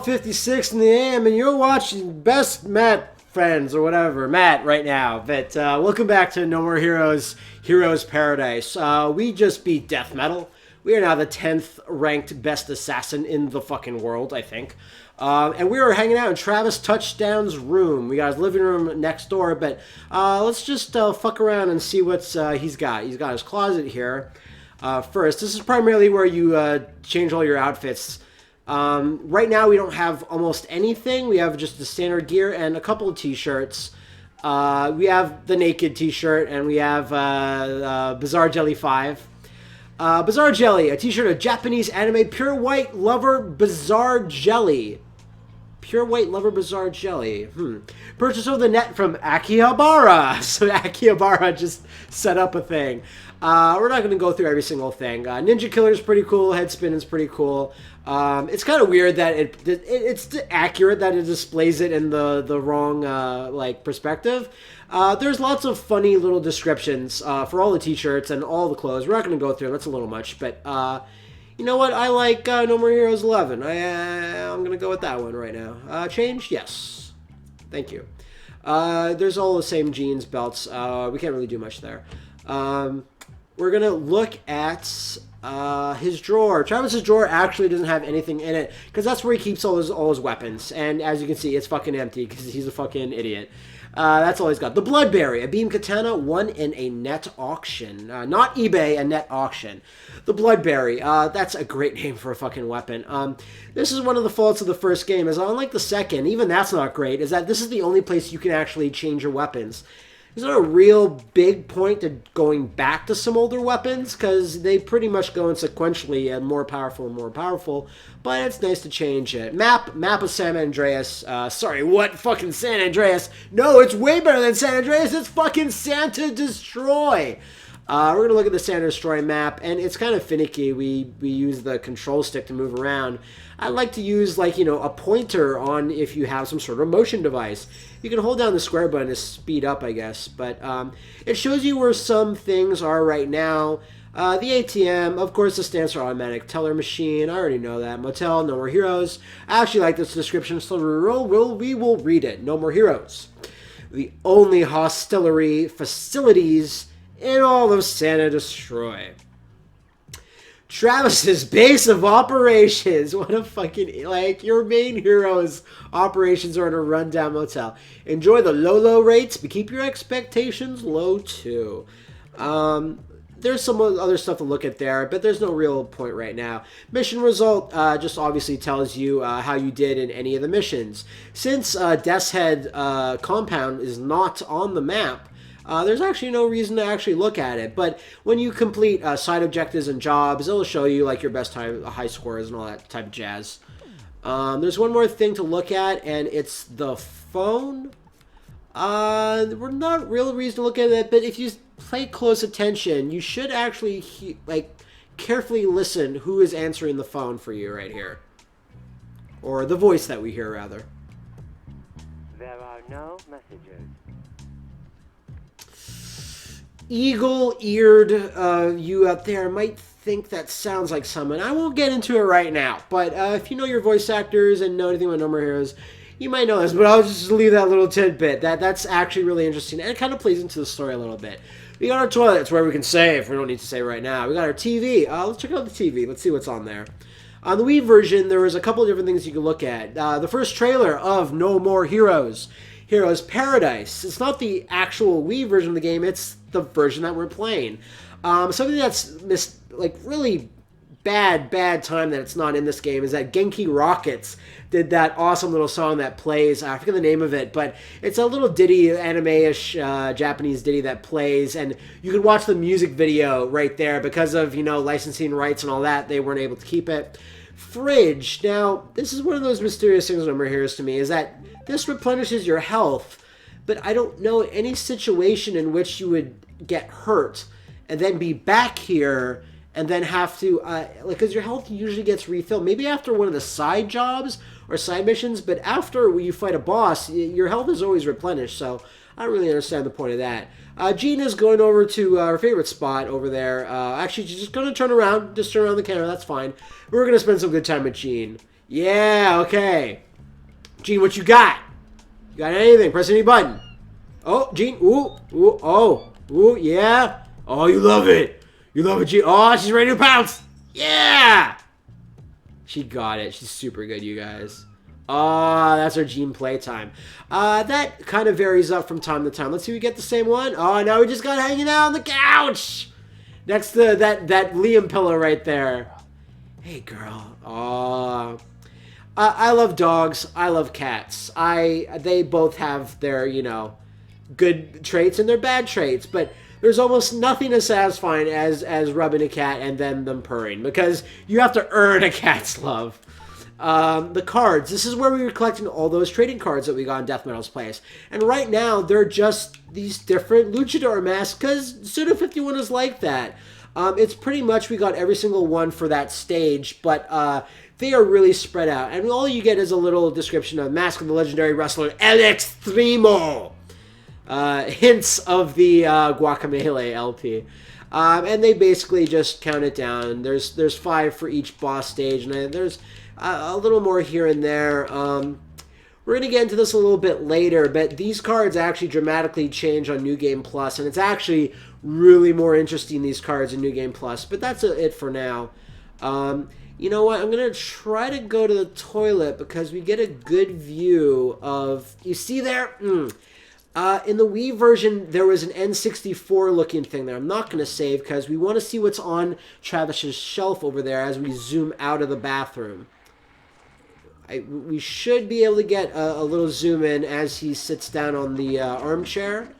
12:56 in the AM, and you're watching Best Matt Friends or whatever, Matt, right now. But welcome back to No More Heroes, Heroes Paradise. We just beat Death Metal. We are now the 10th ranked best assassin in the fucking world, I think. And we were hanging out in Travis Touchdown's room. We got his living room next door, but let's just fuck around and see what's he's got. He's got his closet here. First, this is primarily where you change all your outfits. Right now we don't have almost anything. We have just the standard gear and a couple of t-shirts. We have the naked t-shirt, and we have Bizarre Jelly 5. Bizarre Jelly, a t-shirt of Japanese anime Pure White Lover Bizarre Jelly. Pure White Lover Bizarre Jelly. Purchase over the net from Akihabara. So Akihabara just set up a thing. We're not going to go through every single thing. Ninja Killer is pretty cool. Headspin is pretty cool. It's kind of weird that it's accurate that it displays it in the wrong perspective. There's lots of funny little descriptions for all the t-shirts and all the clothes. We're not going to go through them. That's a little much, but you know what? I like No More Heroes 11. I'm going to go with that one right now. Change? Yes. Thank you. There's all the same jeans, belts. We can't really do much there. We're going to look at his drawer. Travis's drawer actually doesn't have anything in it because that's where he keeps all his weapons. And as you can see, it's fucking empty because he's a fucking idiot. That's all he's got. The Bloodberry, a beam katana won in a net auction. Not eBay, a net auction. The Bloodberry, that's a great name for a fucking weapon. This is one of the faults of the first game, is unlike the second, even that's not great, is that this is the only place you can actually change your weapons. There's not a real big point to going back to some older weapons, because they pretty much go in sequentially and more powerful, but it's nice to change it. Map of San Andreas. Sorry, what? Fucking San Andreas? No, it's way better than San Andreas. It's fucking Santa Destroy. We're going to look at the Santa Destroy map, and it's kind of finicky. We use the control stick to move around. I like to use, a pointer on if you have some sort of motion device. You can hold down the square button to speed up, I guess, but it shows you where some things are right now. The ATM, of course, this stands for automatic teller machine. I already know that. Motel, No More Heroes. I actually like this description, so we will read it. No More Heroes. The only hostelry facilities in all of Santa Destroy. Travis's base of operations. What a fucking, your main hero's operations are in a rundown motel. Enjoy the low rates, but keep your expectations low too. There's some other stuff to look at there, but there's no real point right now. Mission result just obviously tells you how you did in any of the missions. Since Death's Head compound is not on the map, there's actually no reason to actually look at it, but when you complete side objectives and jobs, it'll show you your best high scores and all that type of jazz. There's one more thing to look at, and it's the phone. We're not real reason to look at it, but if you pay close attention, you should actually carefully listen who is answering the phone for you right here, or the voice that we hear rather. There are no messages. Eagle-eared you out there might think that sounds like someone. I won't get into it right now, but if you know your voice actors and know anything about No More Heroes, you might know this, but I'll just leave that little tidbit. That's actually really interesting, and it kind of plays into the story a little bit. We got our toilets where we can save. We don't need to save right now. We got our TV. Let's check out the TV. Let's see what's on there. On the Wii version, there was a couple of different things you can look at. The first trailer of No More Heroes, Heroes Paradise. It's not the actual Wii version of the game, it's the version that we're playing. Something that's really bad time that it's not in this game is that Genki Rockets did that awesome little song that plays. I forget the name of it, but it's a little ditty, anime-ish Japanese ditty that plays, and you can watch the music video right there. Because of licensing rights and all that, they weren't able to keep it. Fridge. Now, this is one of those mysterious things No More Heroes to me, is that this replenishes your health, but I don't know any situation in which you would get hurt and then be back here and then have to, because your health usually gets refilled. Maybe after one of the side jobs or side missions, but after you fight a boss, your health is always replenished, so I don't really understand the point of that. Gina's going over to her favorite spot over there. Actually, she's just going to turn around the camera, that's fine. We're going to spend some good time with Jean. Yeah, okay. Gene, what you got? You got anything? Press any button. Oh, Gene. Ooh, ooh, oh. Ooh, yeah. Oh, you love it. You love it, Gene. Oh, she's ready to pounce. Yeah. She got it. She's super good, you guys. Oh, that's our Gene playtime. That kind of varies up from time to time. Let's see if we get the same one. Oh, no, we just got hanging out on the couch. Next to that Liam pillow right there. Hey, girl. Oh. I love dogs. I love cats. They both have their, good traits and their bad traits, but there's almost nothing as satisfying as rubbing a cat and then them purring, because you have to earn a cat's love. The cards. This is where we were collecting all those trading cards that we got in Death Metal's place. And right now, they're just these different luchador masks, because Suda 51 is like that. It's pretty much we got every single one for that stage, but they are really spread out. And all you get is a little description of Mask of the legendary wrestler El Extremo. Hints of the Guacamole LP. And they basically just count it down. There's 5 for each boss stage, and there's a little more here and there. We're going to get into this a little bit later, but these cards actually dramatically change on New Game Plus, and it's actually really more interesting, these cards in New Game Plus, but that's it for now. You know what? I'm going to try to go to the toilet because we get a good view of... You see there? In the Wii version, there was an N64 looking thing there. I'm not going to save because we want to see what's on Travis's shelf over there as we zoom out of the bathroom. We should be able to get a little zoom in as he sits down on the armchair.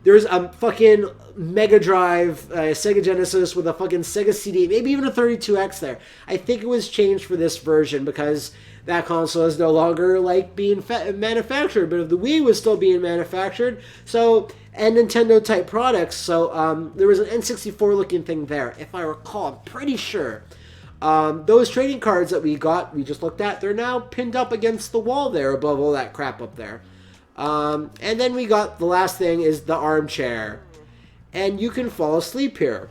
There's a fucking Mega Drive, Sega Genesis with a fucking Sega CD, maybe even a 32X there. I think it was changed for this version because that console is no longer like being manufactured, but if the Wii was still being manufactured, so, and Nintendo type products, so there was an N64 looking thing there, if I recall. I'm pretty sure. Those trading cards that we just looked at, they're now pinned up against the wall there above all that crap up there. And then we got the last thing is the armchair. And you can fall asleep here,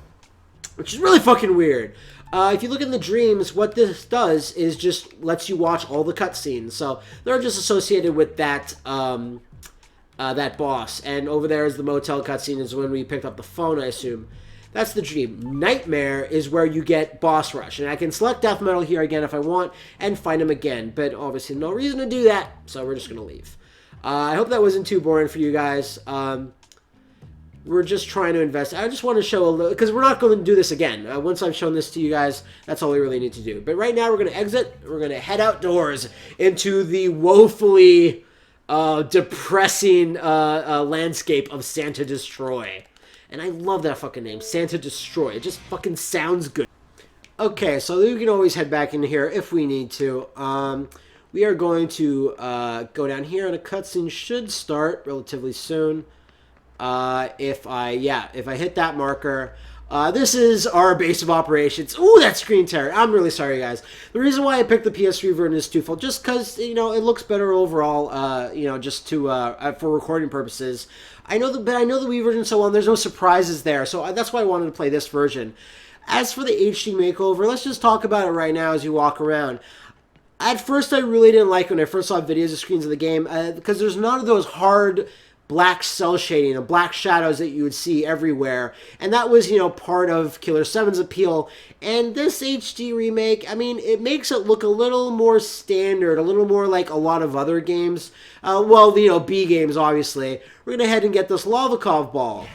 which is really fucking weird. If you look in the dreams, what this does is just lets you watch all the cutscenes. So they're just associated with that that boss. And over there is the motel cutscene is when we picked up the phone, I assume. That's the dream. Nightmare is where you get boss rush. And I can select death metal here again if I want and find him again. But obviously no reason to do that, so we're just going to leave. I hope that wasn't too boring for you guys. We're just trying to invest. I just want to show a little, because we're not going to do this again. Once I've shown this to you guys, that's all we really need to do. But right now we're going to exit. We're going to head outdoors into the woefully depressing landscape of Santa Destroy. And I love that fucking name, Santa Destroy. It just fucking sounds good. Okay, so we can always head back in here if we need to. We are going to go down here, and a cutscene should start relatively soon. If I hit that marker, this is our base of operations. Ooh, that screen tear. I'm really sorry, guys. The reason why I picked the PS3 version is twofold. Just because, it looks better overall, just to, for recording purposes. I know the Wii version so well, and there's no surprises there. So that's why I wanted to play this version. As for the HD makeover, let's just talk about it right now as you walk around. At first, I really didn't like when I first saw videos of screens of the game, because there's none of those hard black cell shading and black shadows that you would see everywhere. And that was, part of Killer 7's appeal. And this HD remake, I mean, it makes it look a little more standard, a little more like a lot of other games. B games, obviously. We're going to head and get this Lavikov ball.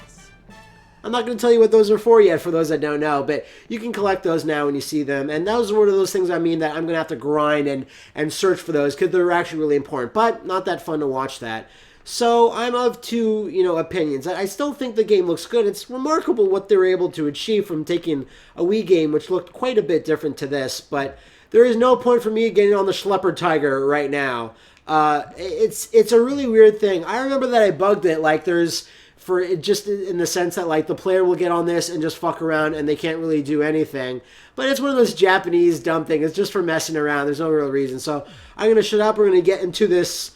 I'm not going to tell you what those are for yet, for those that don't know, but you can collect those now when you see them. And those are one of those things, I mean, that I'm going to have to grind and search for those, because they're actually really important. But not that fun to watch that. So I'm of two, opinions. I still think the game looks good. It's remarkable what they're able to achieve from taking a Wii game, which looked quite a bit different to this. But there is no point for me getting on the Schlepper Tiger right now. It's a really weird thing. I remember that I bugged it. Like, just in the sense that, like, the player will get on this and just fuck around and they can't really do anything. But it's one of those Japanese dumb things. It's just for messing around. There's no real reason. So I'm going to shut up. We're going to get into this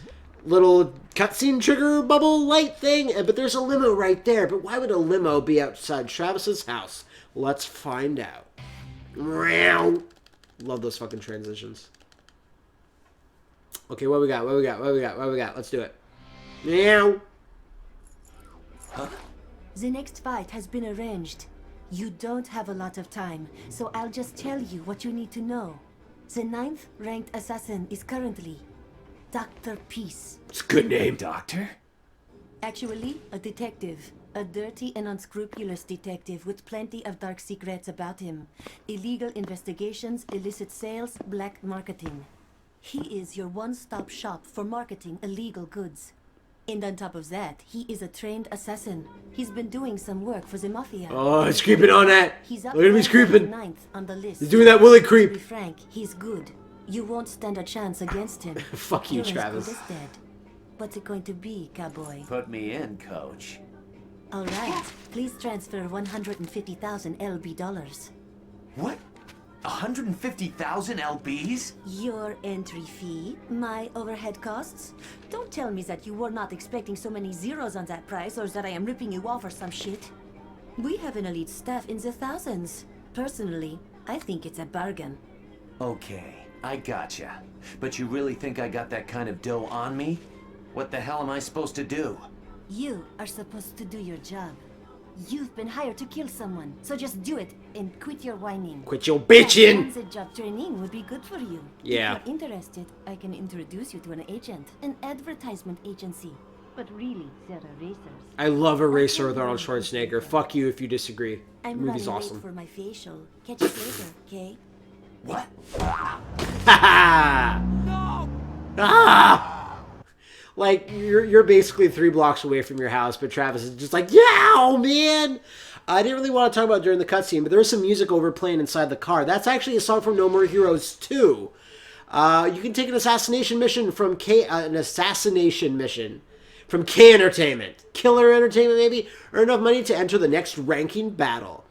little cutscene trigger bubble light thing. But there's a limo right there. But why would a limo be outside Travis's house? Let's find out. Love those fucking transitions. Okay, what we got? What we got? What we got? What we got? Let's do it. Meow. The next fight has been arranged. You don't have a lot of time, so I'll just tell you what you need to know. The 9th ranked assassin is currently Dr. Peace. It's a good name. Doctor? Actually, a detective. A dirty and unscrupulous detective with plenty of dark secrets about him. Illegal investigations, illicit sales, black marketing. He is your one-stop shop for marketing illegal goods. And on top of that, he is a trained assassin. He's been doing some work for the mafia. Oh, he's creeping on that. He's up Look at him, he's there creeping. 9th on the list. He's doing that Willy To creep. be frank, he's good. You won't stand a chance against him. Fuck you, You're Travis. as good as dead. What's it going to be, cowboy? Put me in, coach. All right, please transfer 150,000 LB dollars. What? 150,000 LBs? Your entry fee, my overhead costs. Don't tell me that you were not expecting so many zeros on that price, or that I am ripping you off or some shit. We have an elite staff in the thousands. Personally, I think it's a bargain. Okay, I gotcha. But you really think I got that kind of dough on me? What the hell am I supposed to do? You are supposed to do your job. You've been hired to kill someone, so just do it and quit your whining. Quit your bitching. The job training would be good for you. Yeah. If you're interested, I can introduce you to an agent, an advertisement agency. But really, they're erasers. I love Eraser with Arnold Schwarzenegger. Fuck you if you disagree. The I'm movie's running awesome. late for my facial. Catch you later, okay? What? Ha Ah! Like, you're basically 3 blocks away from your house, but Travis is just like, yeah, man! I didn't really want to talk about it during the cutscene, but there was some music overplaying inside the car. That's actually a song from No More Heroes 2. You can take an assassination mission from K Entertainment. Killer Entertainment, maybe? Earn enough money to enter the next ranking battle.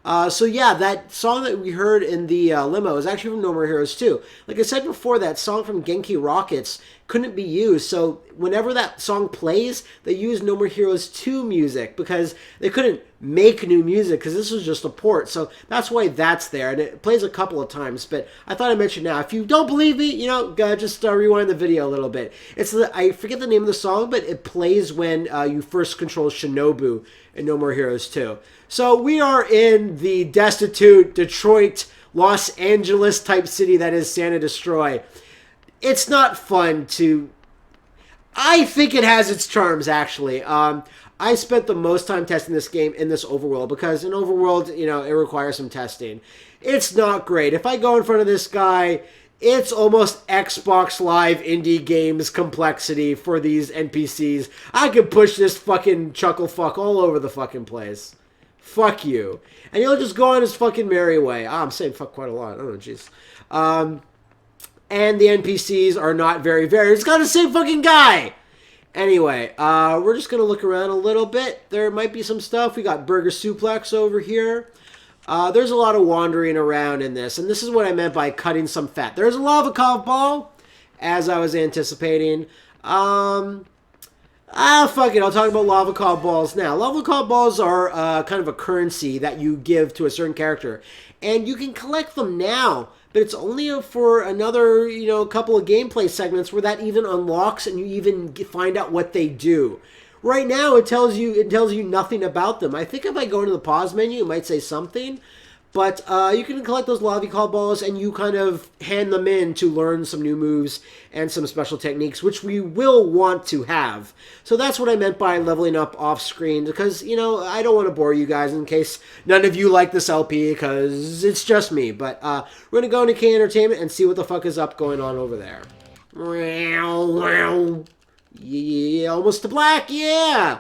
So yeah, that song that we heard in the limo is actually from No More Heroes 2. Like I said before, that song from Genki Rockets couldn't be used, so whenever that song plays, they use No More Heroes 2 music, because they couldn't make new music, because this was just a port, so that's why that's there, and it plays a couple of times, but I thought I'd mention now. If you don't believe me, you know, just rewind the video a little bit. I forget the name of the song, but it plays when you first control Shinobu in No More Heroes 2. So we are in the destitute Detroit, Los Angeles type city that is Santa Destroy. It's not fun to... I think it has its charms, actually. I spent the most time testing this game in this overworld, because in overworld, you know, it requires some testing. It's not great. If I go in front of this guy, it's almost Xbox Live indie games complexity for these NPCs. I could push this fucking chuckle fuck all over the fucking place. Fuck you. And he'll just go on his fucking merry way. I'm saying fuck quite a lot. Oh, jeez. And the NPCs are not very varied. It's got the same fucking guy. Anyway, we're just going to look around a little bit. There might be some stuff. We got Burger Suplex over here. There's a lot of wandering around in this. And this is what I meant by cutting some fat. There's a lava cloud ball, as I was anticipating. Fuck it. I'll talk about lava cloud balls now. Lava cloud balls are kind of a currency that you give to a certain character. And you can collect them now, but it's only for another, you know, couple of gameplay segments where that even unlocks and you even find out what they do. Right now, it tells you nothing about them. I think if I go into the pause menu, it might say something. But you can collect those lava cloud balls and you kind of hand them in to learn some new moves and some special techniques, which we will want to have. So that's what I meant by leveling up off screen, because, you know, I don't want to bore you guys in case none of you like this LP, because it's just me. But we're going to go into K Entertainment and see what the fuck is up going on over there. Yeah, almost to black, yeah!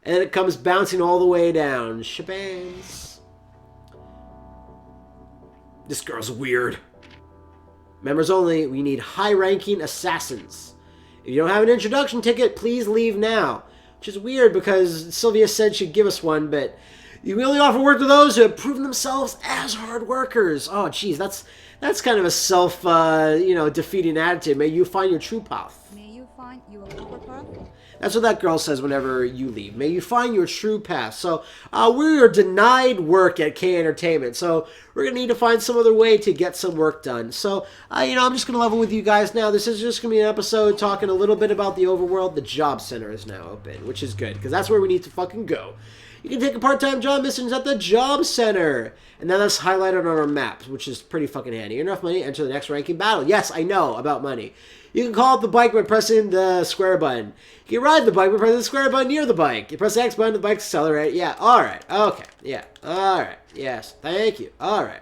And then it comes bouncing all the way down. Shabangs. This girl's weird. Members only, we need high-ranking assassins. If you don't have an introduction ticket, please leave now. Which is weird because Sylvia said she'd give us one, but you only offer work to those who have proven themselves as hard workers. Oh, geez, that's kind of a self, defeating attitude. May you find your true path. May you find find your proper path? That's what that girl says whenever you leave. May you find your true path. So we are denied work at K Entertainment. So we're going to need to find some other way to get some work done. So, I'm just going to level with you guys now. This is just going to be an episode talking a little bit about the overworld. The job center is now open, which is good because that's where we need to fucking go. You can take a part-time job missions at the job center. And then that's highlighted on our maps, which is pretty fucking handy. Enough money, enter the next ranking battle. Yes, I know about money. You can call up the bike by pressing the square button. You can ride the bike by pressing the square button near the bike. You press the X button, the bike accelerate. Yeah, alright. Okay. Yeah. Alright. Yes. Thank you. Alright.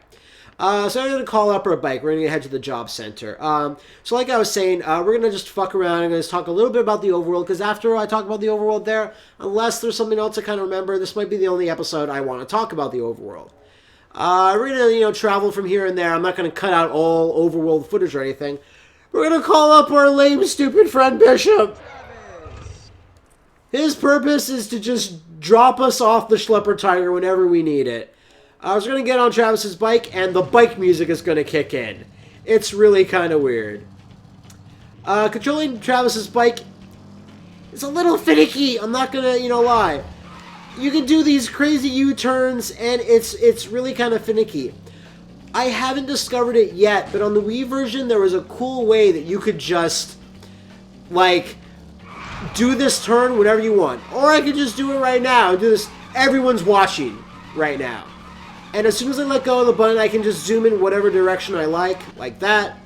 So I'm going to call up our bike. We're going to head to the job center. So like I was saying, we're going to just fuck around. I'm going to talk a little bit about the overworld, because after I talk about the overworld there, unless there's something else I kind of remember, this might be the only episode I want to talk about the overworld. We're going to, travel from here and there. I'm not going to cut out all overworld footage or anything. We're going to call up our lame, stupid friend Bishop. His purpose is to just drop us off the Schlepper Tiger whenever we need it. I was going to get on Travis's bike, and the bike music is going to kick in. It's really kind of weird. Controlling Travis's bike is a little finicky. I'm not going to, lie. You can do these crazy U-turns, and it's really kind of finicky. I haven't discovered it yet, but on the Wii version, there was a cool way that you could just, do this turn whenever you want. Or I could just do it right now. Do this. Everyone's watching right now. And as soon as I let go of the button, I can just zoom in whatever direction I like that.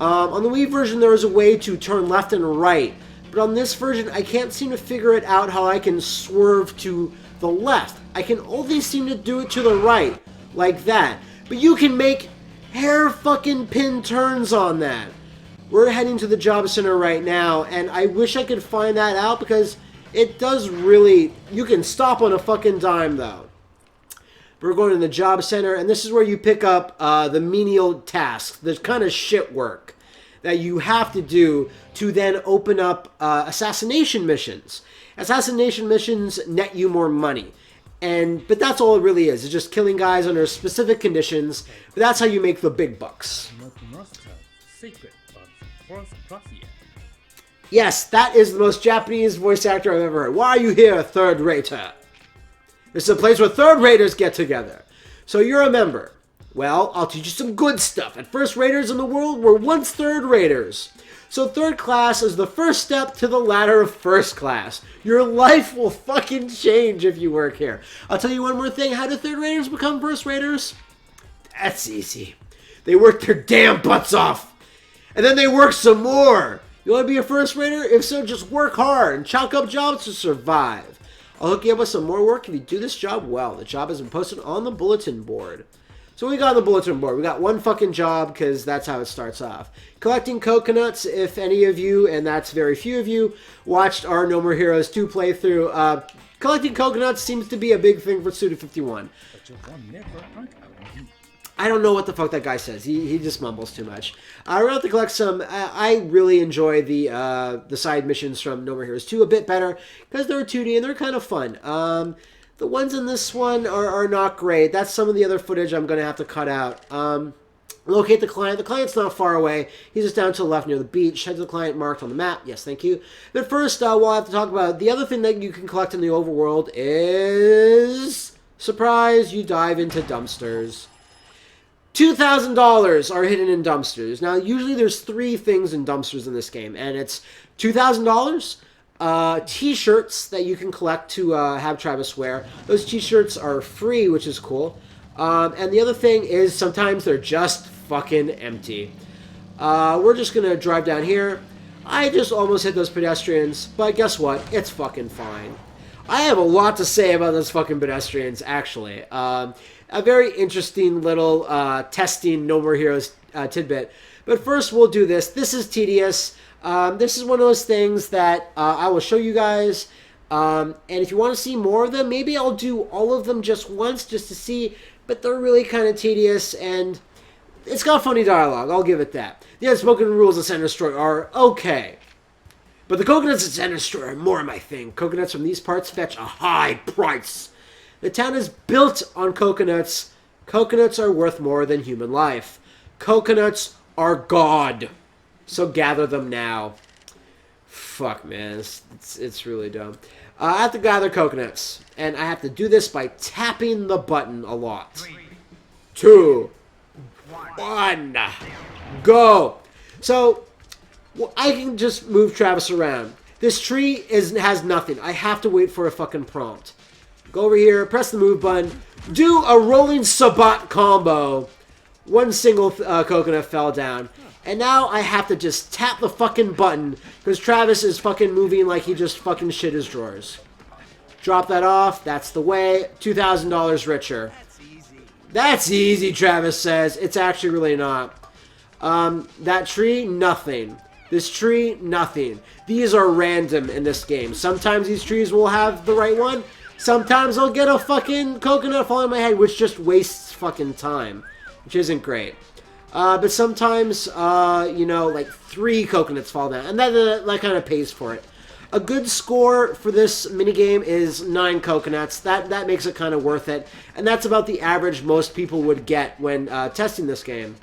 On the Wii version, there was a way to turn left and right. But on this version, I can't seem to figure it out how I can swerve to the left. I can only seem to do it to the right, like that. But you can make hair fucking pin turns on that. We're heading to the job center right now, and I wish I could find that out because it does really... You can stop on a fucking dime, though. We're going to the job center, and this is where you pick up the menial tasks, the kind of shit work that you have to do to then open up assassination missions. Assassination missions net you more money. But that's all it really is. It's just killing guys under specific conditions. But that's how you make the big bucks. Yes, that is the most Japanese voice actor I've ever heard. Why are you here, third-rater? This is a place where third-raters get together. So you're a member. Well, I'll teach you some good stuff. At first, raters in the world were once third-raters. So third class is the first step to the ladder of first class. Your life will fucking change if you work here. I'll tell you one more thing. How do third raters become first raters? That's easy. They work their damn butts off. And then they work some more. You want to be a first rater? If so, just work hard and chalk up jobs to survive. I'll hook you up with some more work if you do this job well. The job has been posted on the bulletin board. So we got on the bulletin board. We got one fucking job because that's how it starts off. Collecting coconuts, if any of you, and that's very few of you, watched our No More Heroes 2 playthrough. Collecting coconuts seems to be a big thing for Suda51. I don't know what the fuck that guy says. He just mumbles too much. We're going to have to collect some. I really enjoy the side missions from No More Heroes 2 a bit better because they're 2D and they're kind of fun. The ones in this one are not great. That's some of the other footage I'm going to have to cut out. Locate the client. The client's not far away. He's just down to the left near the beach. Head to the client marked on the map. Yes, thank you. But first, we'll have to talk about the other thing that you can collect in the overworld is... Surprise, you dive into dumpsters. $2,000 are hidden in dumpsters. Now, usually there's 3 things in dumpsters in this game, and it's $2,000... T-shirts that you can collect to have Travis wear. Those T-shirts are free, which is cool. And the other thing is sometimes they're just fucking empty. We're just gonna drive down here. I just almost hit those pedestrians, but guess what? It's fucking fine. I have a lot to say about those fucking pedestrians, actually. A very interesting little testing No More Heroes tidbit. But first, we'll do this. This is tedious. This is one of those things that I will show you guys. And if you want to see more of them, maybe I'll do all of them just once just to see. But they're really kind of tedious, and it's got funny dialogue. I'll give it that. The unspoken rules of Sand Destroy are okay. But the coconuts at Sand Destroy are more my thing. Coconuts from these parts fetch a high price. The town is built on coconuts. Coconuts are worth more than human life. Coconuts are God. So gather them now. Fuck, man. It's really dumb. I have to gather coconuts, and I have to do this by tapping the button a lot. 2, 1, go. So, well, I can just move Travis around. This tree has nothing. I have to wait for a fucking prompt. Go over here, press the move button, do a rolling Sabat combo. One single coconut fell down. And now I have to just tap the fucking button because Travis is fucking moving like he just fucking shit his drawers. Drop that off. That's the way. $2,000 richer. That's easy, Travis says. It's actually really not. That tree, nothing. This tree, nothing. These are random in this game. Sometimes these trees will have the right one. Sometimes I'll get a fucking coconut fall on my head, which just wastes fucking time. Which isn't great. But sometimes, you know, like 3 coconuts fall down. And that kind of pays for it. A good score for this minigame is 9 coconuts. That makes it kind of worth it. And that's about the average most people would get when testing this game.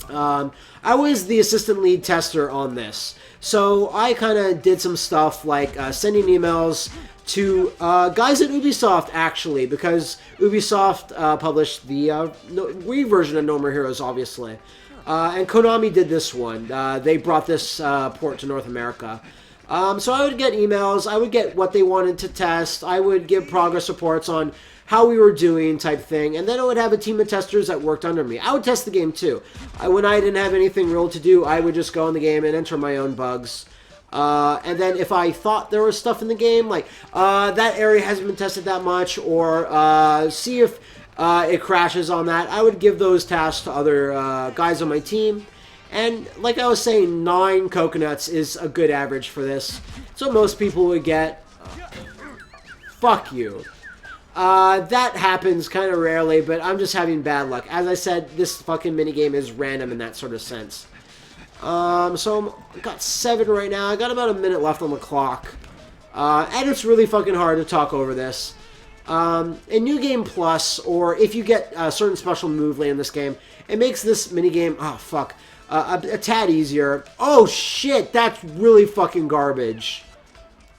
I was the assistant lead tester on this. So I kind of did some stuff like sending emails to guys at Ubisoft, actually, because Ubisoft published the Wii version of No More Heroes, obviously. And Konami did this one. They brought this port to North America. So I would get emails, I would get what they wanted to test, I would give progress reports on how we were doing type thing, and then I would have a team of testers that worked under me. I would test the game too. When I didn't have anything real to do, I would just go in the game and enter my own bugs. And then if I thought there was stuff in the game, like that area hasn't been tested that much, or see if it crashes on that, I would give those tasks to other guys on my team. And like I was saying, 9 coconuts is a good average for this. So most people would get. Fuck you. That happens kind of rarely, but I'm just having bad luck. As I said, this fucking minigame is random in that sort of sense. So I got 7 right now. I got about a minute left on the clock. And it's really fucking hard to talk over this. In New Game Plus, or if you get a certain special move lane in this game, it makes this minigame, oh fuck, a tad easier. Oh shit, that's really fucking garbage.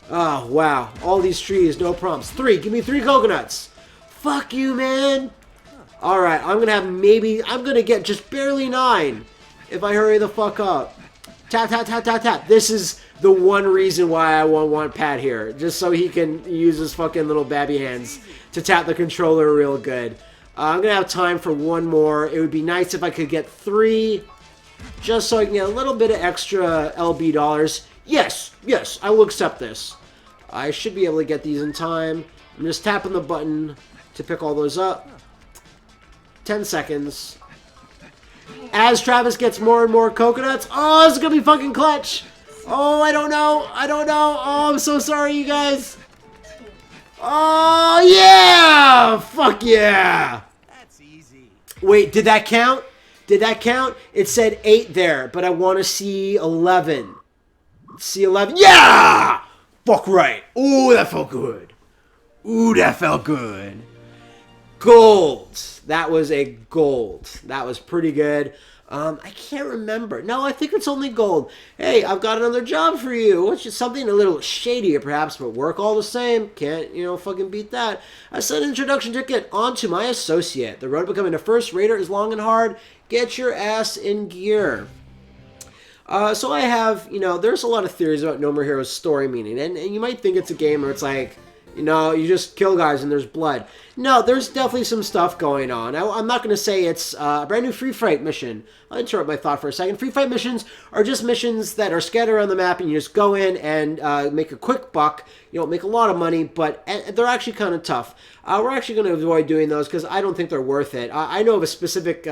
Oh wow, all these trees, no prompts. 3, give me 3 coconuts. Fuck you, man. Alright, I'm gonna get just barely 9 if I hurry the fuck up. Tap, tap, tap, tap, tap. This is the one reason why I want Pat here. Just so he can use his fucking little babby hands to tap the controller real good. I'm gonna have time for one more. It would be nice if I could get 3, just so I can get a little bit of extra LB dollars. Yes, yes, I will accept this. I should be able to get these in time. I'm just tapping the button to pick all those up. 10 seconds. As Travis gets more and more coconuts. Oh, this is going to be fucking clutch. Oh, I don't know. I don't know. Oh, I'm so sorry, you guys. Oh, yeah. Fuck yeah. That's easy. Wait, did that count? Did that count? It said 8 there, but I want to see 11. See 11? Yeah! Fuck right. Ooh, that felt good. Ooh, that felt good. Gold. That was a gold. That was pretty good. I can't remember. No, I think it's only gold. Hey, I've got another job for you. Which is something a little shadier, perhaps, but work all the same. Can't, fucking beat that. I sent an introduction ticket on to my associate. The road to becoming a first rater is long and hard. Get your ass in gear. So I have, there's a lot of theories about No More Heroes story meaning. And you might think it's a game where it's like, you just kill guys and there's blood. No, there's definitely some stuff going on. I'm not going to say it's a brand new free fight mission. I'll interrupt my thought for a second. Free fight missions are just missions that are scattered around the map and you just go in and make a quick buck. You don't make a lot of money, but they're actually kind of tough. We're actually going to avoid doing those because I don't think they're worth it. I know of a specific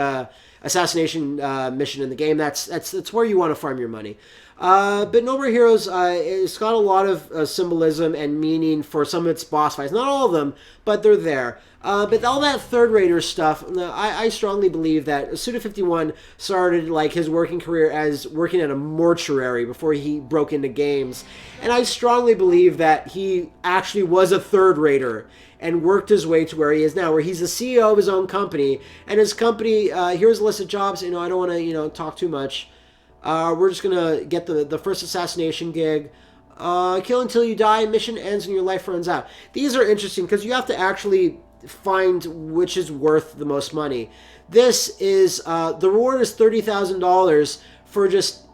assassination mission in the game. That's where you want to farm your money. But No More Heroes, it's got a lot of symbolism and meaning for some of its boss fights. Not all of them, but they're there. But all that third rater stuff, I strongly believe that Suda51 started like his working career as working at a mortuary before he broke into games. And I strongly believe that he actually was a third rater and worked his way to where he is now, where he's the CEO of his own company. And his company, here's a list of jobs. I don't want to, talk too much. We're just going to get the first assassination gig. Kill until you die. Mission ends and your life runs out. These are interesting because you have to actually find which is worth the most money. This is the reward is $30,000 for just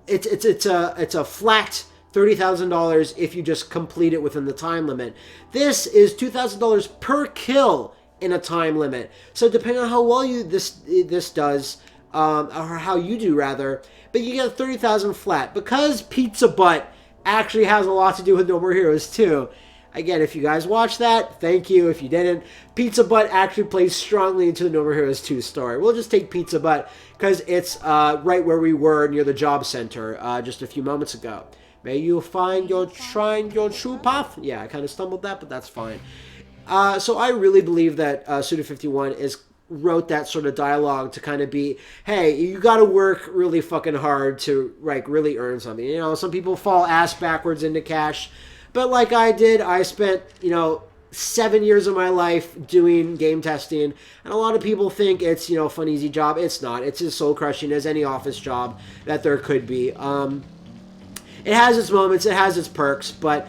it's a flat $30,000 if you just complete it within the time limit. This is $2,000 per kill in a time limit. So depending on how well this does, or how you do rather, but you get 30,000 flat because Pizza Butt actually has a lot to do with No More Heroes 2. Again, if you guys watched that, thank you. If you didn't, Pizza Butt actually plays strongly into the No More Heroes 2 story. We'll just take Pizza Butt because it's right where we were near the job center just a few moments ago. May you find your true path. Yeah, I kind of stumbled that, but that's fine. So I really believe that Suda51 wrote that sort of dialogue to kind of be, hey, you got to work really fucking hard to really earn something. You know, some people fall ass backwards into cash, but like I did, I spent 7 years of my life doing game testing, and a lot of people think it's a fun, easy job. It's not. It's as soul crushing as any office job that there could be. It has its moments, it has its perks, but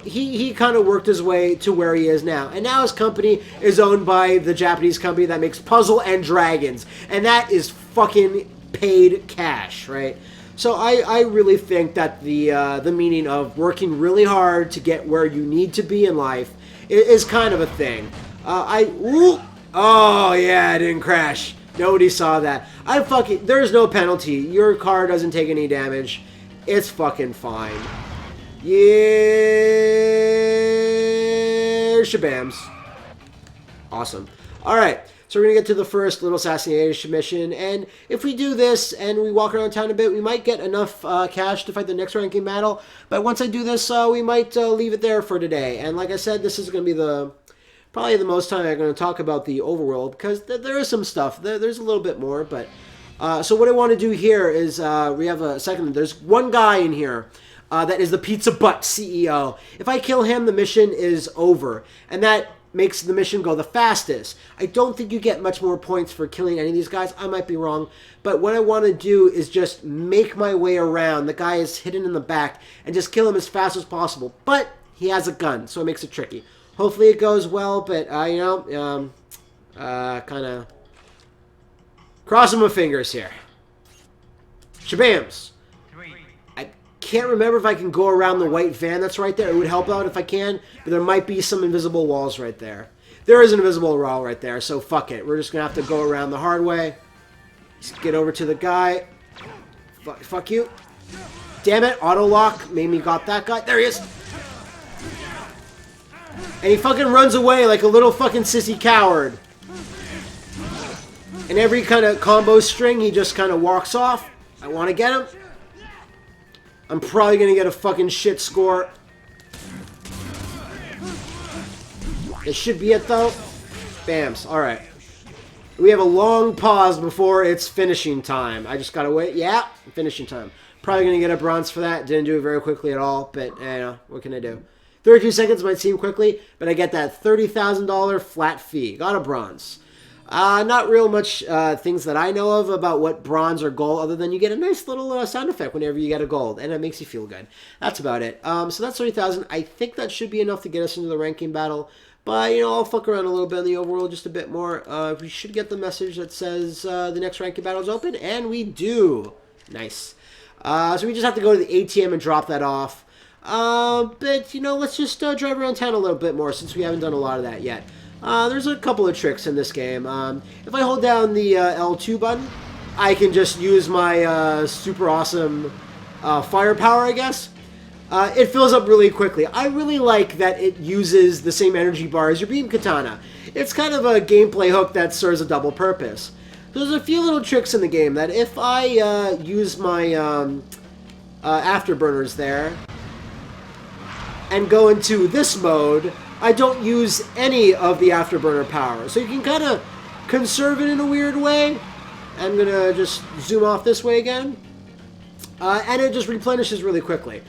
he kind of worked his way to where he is now. And now his company is owned by the Japanese company that makes Puzzle and Dragons. And that is fucking paid cash, right? So I really think that the meaning of working really hard to get where you need to be in life is kind of a thing. Oh yeah, I didn't crash. Nobody saw that. There's no penalty. Your car doesn't take any damage. It's fucking fine. Yeah, shabams. Awesome. Alright, so we're going to get to the first little assassination mission, and if we do this and we walk around town a bit, we might get enough cash to fight the next ranking battle, but once I do this, we might leave it there for today. And like I said, this is going to be probably the most time I'm going to talk about the overworld, because there is some stuff. There's a little bit more, but... so what I want to do here is, we have a second, there's one guy in here that is the Pizza Butt CEO. If I kill him, the mission is over, and that makes the mission go the fastest. I don't think you get much more points for killing any of these guys. I might be wrong, but what I want to do is just make my way around. The guy is hidden in the back, and just kill him as fast as possible, but he has a gun, so it makes it tricky. Hopefully it goes well, but, kind of... crossing my fingers here. Shabams. I can't remember if I can go around the white van that's right there. It would help out if I can, but there might be some invisible walls right there. There is an invisible wall right there, so fuck it. We're just going to have to go around the hard way. Just get over to the guy. Fuck you. Damn it, auto lock made me got that guy. There he is. And he fucking runs away like a little fucking sissy coward. And every kind of combo string, he just kind of walks off. I want to get him. I'm probably going to get a fucking shit score. This should be it, though. Bams. Alright. We have a long pause before it's finishing time. I just got to wait. Yeah, finishing time. Probably going to get a bronze for that. Didn't do it very quickly at all, but, what can I do? 32 seconds might seem quickly, but I get that $30,000 flat fee. Got a bronze. Not real much things that I know of about what bronze or gold, other than you get a nice little sound effect whenever you get a gold, and it makes you feel good. That's about it. So that's 30,000. I think that should be enough to get us into the ranking battle, but, I'll fuck around a little bit in the overworld just a bit more. We should get the message that says the next ranking battle is open, and we do. Nice. So we just have to go to the ATM and drop that off. But, let's just drive around town a little bit more, since we haven't done a lot of that yet. There's a couple of tricks in this game. If I hold down the L2 button, I can just use my super awesome firepower, I guess. It fills up really quickly. I really like that it uses the same energy bar as your beam katana. It's kind of a gameplay hook that serves a double purpose. There's a few little tricks in the game that if I use my afterburners there and go into this mode, I don't use any of the afterburner power. So you can kind of conserve it in a weird way. I'm going to just zoom off this way again. And it just replenishes really quickly.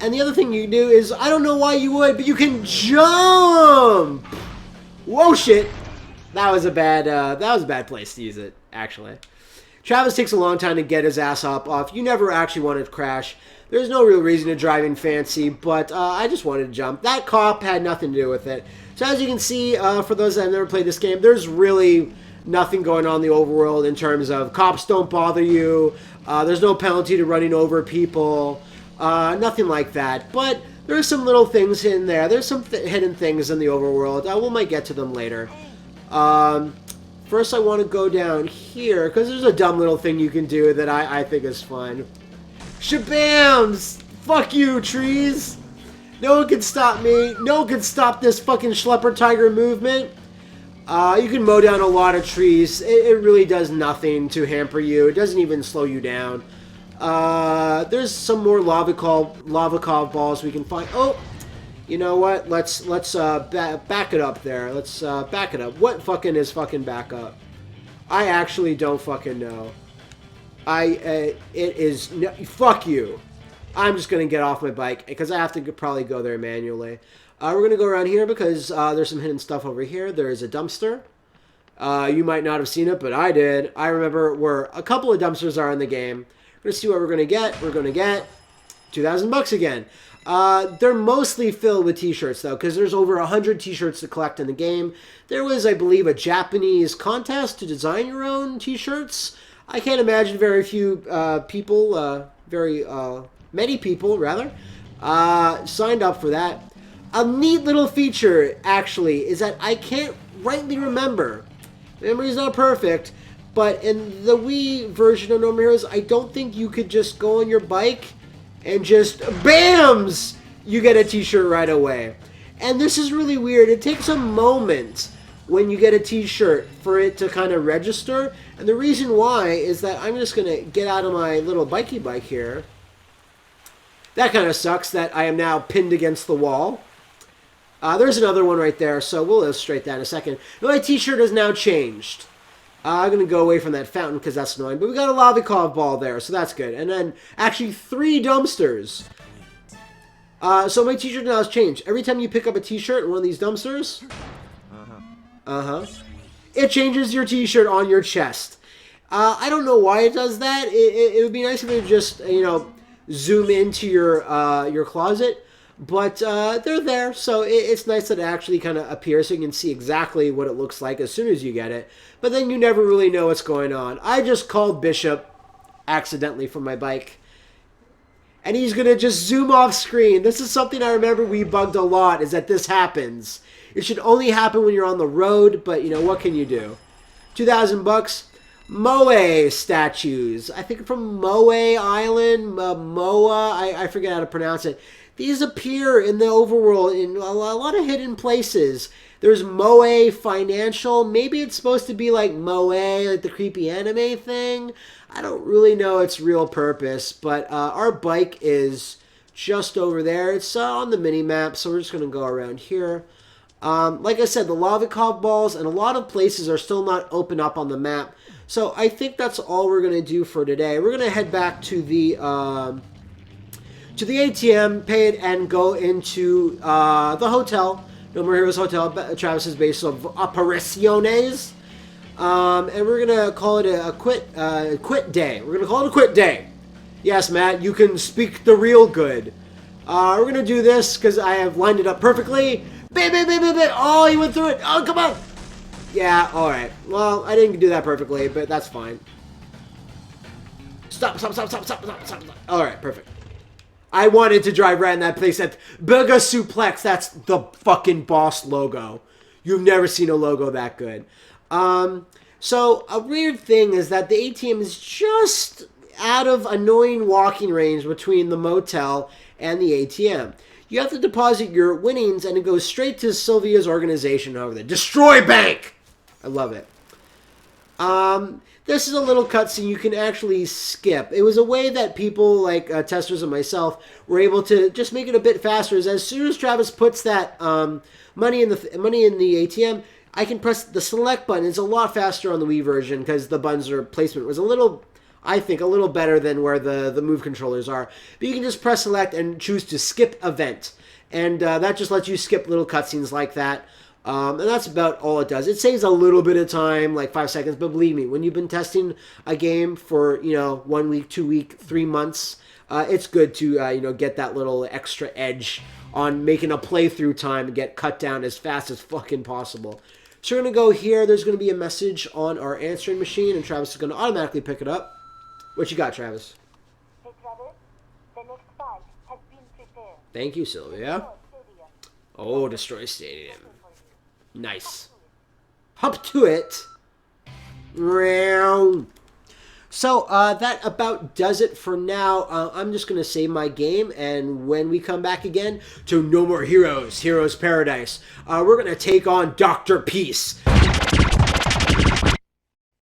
And the other thing you do is, I don't know why you would, but you can jump! Whoa, shit! That was a bad place to use it, actually. Travis takes a long time to get his ass up off. You never actually wanted to crash. There's no real reason to drive in fancy, but I just wanted to jump. That cop had nothing to do with it. So as you can see, for those that have never played this game, there's really nothing going on in the overworld in terms of cops don't bother you. There's no penalty to running over people. Nothing like that. But there's some little things in there. There's some hidden things in the overworld. We might get to them later. First, I want to go down here, because there's a dumb little thing you can do that I think is fun. Shabams! Fuck you, trees! No one can stop me. No one can stop this fucking Schlepper Tiger movement. You can mow down a lot of trees. It really does nothing to hamper you. It doesn't even slow you down. There's some more lava cove balls we can find. Oh! You know what? Let's back it up there. Let's back it up. What fucking is fucking back up? I actually don't fucking know. It is no, fuck you. I'm just gonna get off my bike because I have to probably go there manually. We're gonna go around here because there's some hidden stuff over here. There is a dumpster. You might not have seen it, but I did. I remember where a couple of dumpsters are in the game. We're gonna see what we're gonna get. We're gonna get $2,000 again. They're mostly filled with t-shirts, though, because there's over 100 t-shirts to collect in the game. There was, I believe, a Japanese contest to design your own t-shirts. I can't imagine very few many people, rather, signed up for that. A neat little feature, actually, is that I can't rightly remember. Memory's not perfect, but in the Wii version of No More Heroes, I don't think you could just go on your bike and just BAMS! You get a t-shirt right away. And this is really weird. It takes a moment when you get a t-shirt for it to kind of register. And the reason why is that I'm just going to get out of my little bikey bike here. That kind of sucks that I am now pinned against the wall. There's another one right there, so we'll illustrate that in a second. My t-shirt has now changed. I'm going to go away from that fountain because that's annoying. But we got a Lavikov ball there, so that's good. And then, actually, 3 dumpsters. So my t-shirt now has changed. Every time you pick up a t-shirt in one of these dumpsters, it changes your t-shirt on your chest. I don't know why it does that. It would be nice if it would just, you know, zoom into your closet. But they're there, so it's nice that it actually kind of appears so you can see exactly what it looks like as soon as you get it. But then you never really know what's going on. I just called Bishop accidentally from my bike. And he's going to just zoom off screen. This is something I remember we bugged a lot, is that this happens. It should only happen when you're on the road, but, you know, what can you do? $2,000. Moe statues. I think from Moe Island, Moa, I forget how to pronounce it. These appear in the overworld in a lot of hidden places. There's Moe Financial. Maybe it's supposed to be like Moe, like the creepy anime thing. I don't really know its real purpose, but our bike is just over there. It's on the mini-map, so we're just going to go around here. Like I said, the Lavikov balls and a lot of places are still not open up on the map. So I think that's all we're going to do for today. We're going to head back to the ATM, pay it, and go into the hotel, No More Heroes Hotel, Travis's base of operaciones. And we're going to call it a quit day. We're going to call it a quit day. Yes, Matt, you can speak the real good. We're going to do this because I have lined it up perfectly. Bam, bam, bam, bam, bam. Oh, he went through it. Oh, come on. Yeah, all right. Well, I didn't do that perfectly, but that's fine. Stop. All right, perfect. I wanted to drive right in that place at Burger Suplex. That's the fucking boss logo. You've never seen a logo that good. So a weird thing is that the ATM is just out of annoying walking range between the motel and the ATM. You have to deposit your winnings and it goes straight to Sylvia's organization over there. Destroy Bank! I love it. This is a little cutscene you can actually skip. It was a way that people like testers and myself were able to just make it a bit faster. As soon as Travis puts that money in the ATM, I can press the select button. It's a lot faster on the Wii version because the buttons or placement was a little, I think, a little better than where the move controllers are. But you can just press select and choose to skip event, and that just lets you skip little cutscenes like that. And that's about all it does. It saves a little bit of time, like 5 seconds, but believe me, when you've been testing a game for, 1 week, 2 week, 3 months, it's good to, get that little extra edge on making a playthrough time get cut down as fast as fucking possible. So we're going to go here. There's going to be a message on our answering machine, and Travis is going to automatically pick it up. What you got, Travis? Hey, Travis. The next fight has been prepared. Thank you, Sylvia. Oh, Destroy Stadium. Nice. Hop to it. So that about does it for now. I'm just going to save my game, and when we come back again to No More Heroes, Heroes Paradise, we're going to take on Dr. Peace.